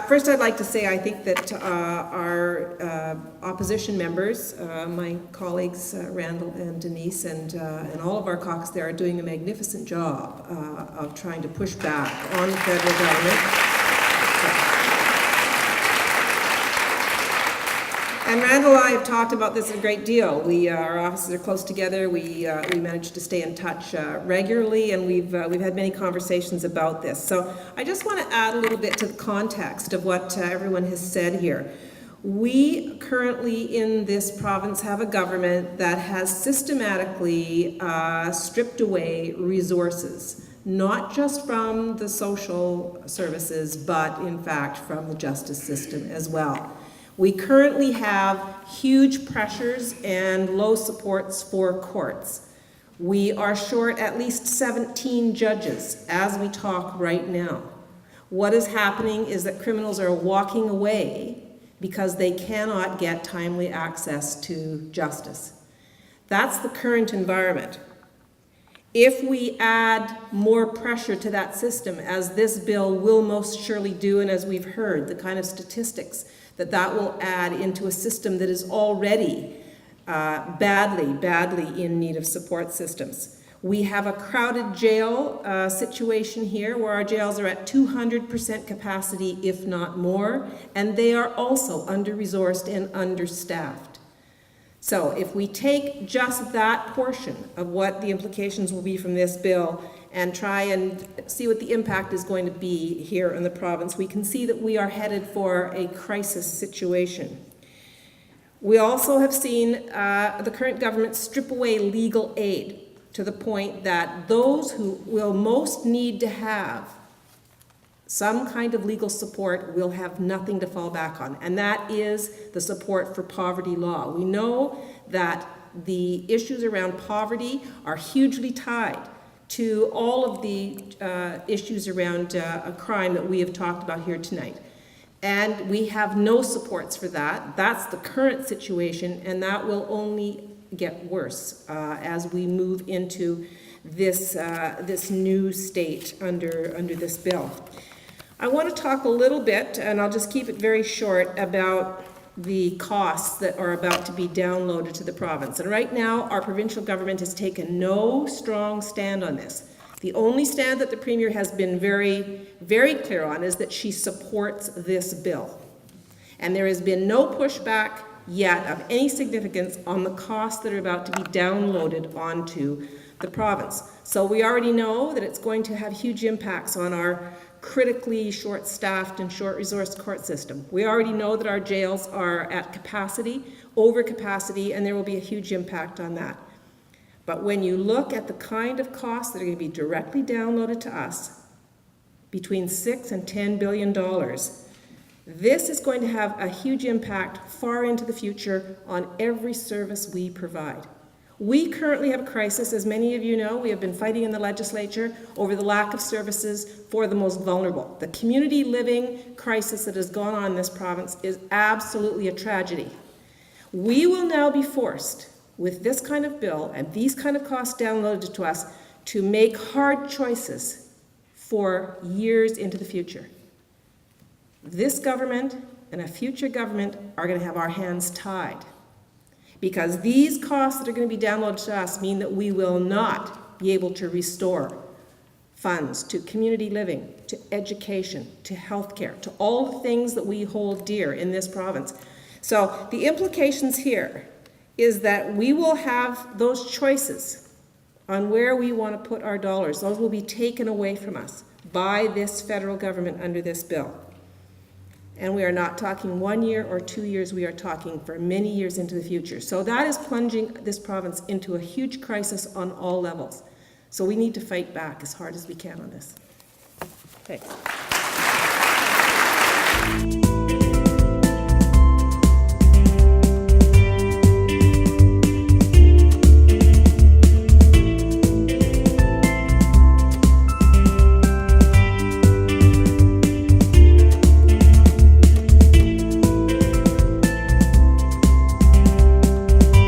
First, I'd like to say I think that our opposition members, my colleagues Randall and Denise, and all of our caucus there are doing a magnificent job of trying to push back on the federal government. And Randall and I have talked about this a great deal. Our offices are close together. We managed to stay in touch regularly, and we've had many conversations about this. So I just want to add a little bit to the context of what everyone has said here. We currently in this province have a government that has systematically stripped away resources, not just from the social services, but in fact from the justice system as well. We currently have huge pressures and low supports for courts. We are short at least 17 judges as we talk right now. What is happening is that criminals are walking away because they cannot get timely access to justice. That's the current environment. If we add more pressure to that system, as this bill will most surely do, and as we've heard, the kind of statistics that will add into a system that is already badly in need of support systems. We have a crowded jail situation here where our jails are at 200% capacity, if not more, and they are also under-resourced and understaffed. So if we take just that portion of what the implications will be from this bill and try and see what the impact is going to be here in the province, we can see that we are headed for a crisis situation. We also have seen the current government strip away legal aid to the point that those who will most need to have some kind of legal support will have nothing to fall back on, and that is the support for poverty law. We know that the issues around poverty are hugely tied to all of the issues around a crime that we have talked about here tonight. And we have no supports for that. That's the current situation, and that will only get worse as we move into this, this new state under this bill. I want to talk a little bit, and I'll just keep it very short, about the costs that are about to be downloaded to the province. And right now, our provincial government has taken no strong stand on this. The only stand that the Premier has been very, very clear on is that she supports this bill. And there has been no pushback yet of any significance on the costs that are about to be downloaded onto the province. So we already know that it's going to have huge impacts on our critically short-staffed and short-resourced court system. We already know that our jails are at capacity, over capacity, and there will be a huge impact on that. But when you look at the kind of costs that are going to be directly downloaded to us, between $6 and $10 billion, this is going to have a huge impact far into the future on every service we provide. We currently have a crisis, as many of you know. We have been fighting in the legislature over the lack of services for the most vulnerable. The community living crisis that has gone on in this province is absolutely a tragedy. We will now be forced, with this kind of bill and these kind of costs downloaded to us, to make hard choices for years into the future. This government and a future government are going to have our hands tied, because these costs that are going to be downloaded to us mean that we will not be able to restore funds to community living, to education, to healthcare, to all the things that we hold dear in this province. So the implications here is that we will have those choices on where we want to put our dollars. Those will be taken away from us by this federal government under this bill. And we are not talking 1 year or 2 years, we are talking for many years into the future. So that is plunging this province into a huge crisis on all levels. So we need to fight back as hard as we can on this. Thanks.